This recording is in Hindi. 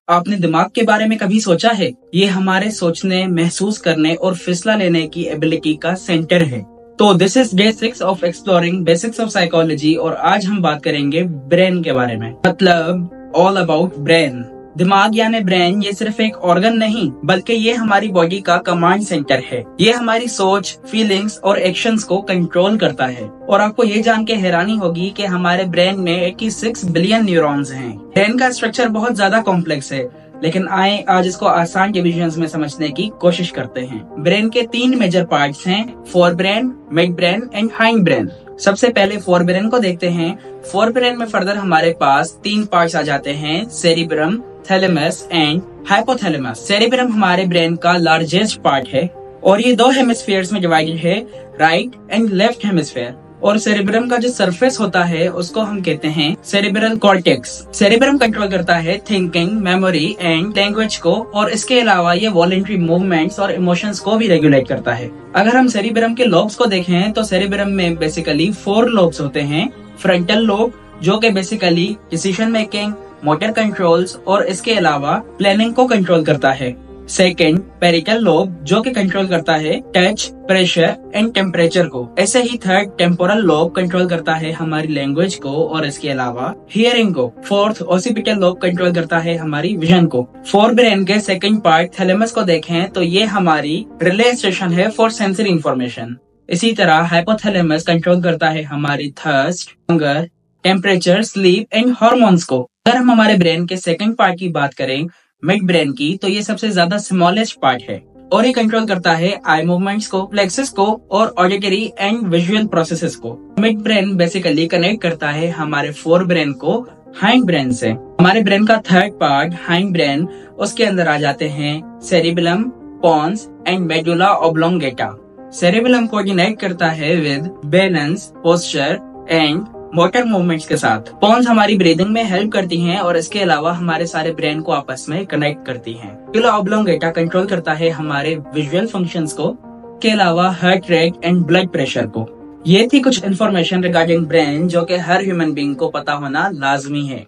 आपने दिमाग के बारे में कभी सोचा है? ये हमारे सोचने, महसूस करने और फैसला लेने की एबिलिटी का सेंटर है। तो this is day 6 of exploring basics of psychology और आज हम बात करेंगे ब्रेन के बारे में। मतलब ऑल अबाउट ब्रेन। दिमाग यानी ब्रेन ये सिर्फ एक ऑर्गन नहीं बल्कि ये हमारी बॉडी का कमांड सेंटर है। ये हमारी सोच, फीलिंग्स और एक्शंस को कंट्रोल करता है। और आपको ये जान के हैरानी होगी कि हमारे ब्रेन में 86 बिलियन न्यूरॉन्स हैं। ब्रेन का स्ट्रक्चर बहुत ज्यादा कॉम्प्लेक्स है, लेकिन आए आज इसको आसान डिविजन्स में समझने की कोशिश करते हैं। ब्रेन के 3 मेजर पार्ट्स हैं, fore brain, mid brain and hind brain. सबसे पहले फोर ब्रेन को देखते हैं। फोर ब्रेन में फर्दर हमारे पास 3 पार्ट्स आ जाते हैं, cerebrum, thalamus and hypothalamus. Cerebrum हमारे ब्रेन का लार्जेस्ट पार्ट है और ये 2 हेमिस्फीयर्स में डिवाइडेड है, राइट एंड लेफ्ट हेमिस्फीयर। और सेरिब्रम का जो सरफेस होता है उसको हम कहते हैं सेरिब्रल कॉर्टेक्स। सेरिब्रम कंट्रोल करता है थिंकिंग, मेमोरी एंड लैंग्वेज को, और इसके अलावा ये वॉलंटरी मूवमेंट्स और इमोशंस को भी रेगुलेट करता है। अगर हम सेरिब्रम के लोब्स को देखें तो सेरिब्रम में बेसिकली 4 लोब्स होते हैं। फ्रंटल लोब जो कि basically decision making, motor controls और इसके अलावा प्लानिंग को कंट्रोल करता है। सेकंड, पेरिटल लोब जो कि कंट्रोल करता है टच, प्रेशर एंड टेम्परेचर को। ऐसे ही थर्ड, टेम्पोरल लोब कंट्रोल करता है हमारी लैंग्वेज को और इसके अलावा हियरिंग को। फोर्थ, ओसिपिटल लोब कंट्रोल करता है हमारी विजन को। फोर ब्रेन के सेकंड पार्ट थैलेमस को देखें तो ये हमारी रिले स्टेशन है फॉर सेंसरी इंफॉर्मेशन। इसी तरह हाइपोथैलेमस कंट्रोल करता है हमारी thirst, hunger, temperature, sleep and hormones को। अगर हम हमारे ब्रेन के सेकंड पार्ट की बात करें, मिड ब्रेन की, तो ये सबसे ज्यादा स्मॉलेस्ट पार्ट है और ये कंट्रोल करता है आई मूवमेंट्स को, फ्लेक्सेस को और ऑडिटरी एंड विजुअल प्रोसेसेस को। मिड ब्रेन बेसिकली कनेक्ट करता है हमारे फोर ब्रेन को हाइंड ब्रेन से। हमारे ब्रेन का थर्ड पार्ट हाइंड ब्रेन, उसके अंदर आ जाते हैं cerebellum, pons and medulla oblongata. Cerebellum coordinate करता है with balance, posture and motor movements के साथ। पोन्स हमारी ब्रीदिंग में हेल्प करती हैं और इसके अलावा हमारे सारे ब्रेन को आपस में कनेक्ट करती हैं। मेडुला ऑब्लोंगेटा कंट्रोल करता है हमारे विजुअल फंक्शंस को, के अलावा heart rate and blood pressure को। ये थी कुछ इन्फॉर्मेशन रिगार्डिंग ब्रेन जो कि हर ह्यूमन बीइंग को पता होना लाजमी है।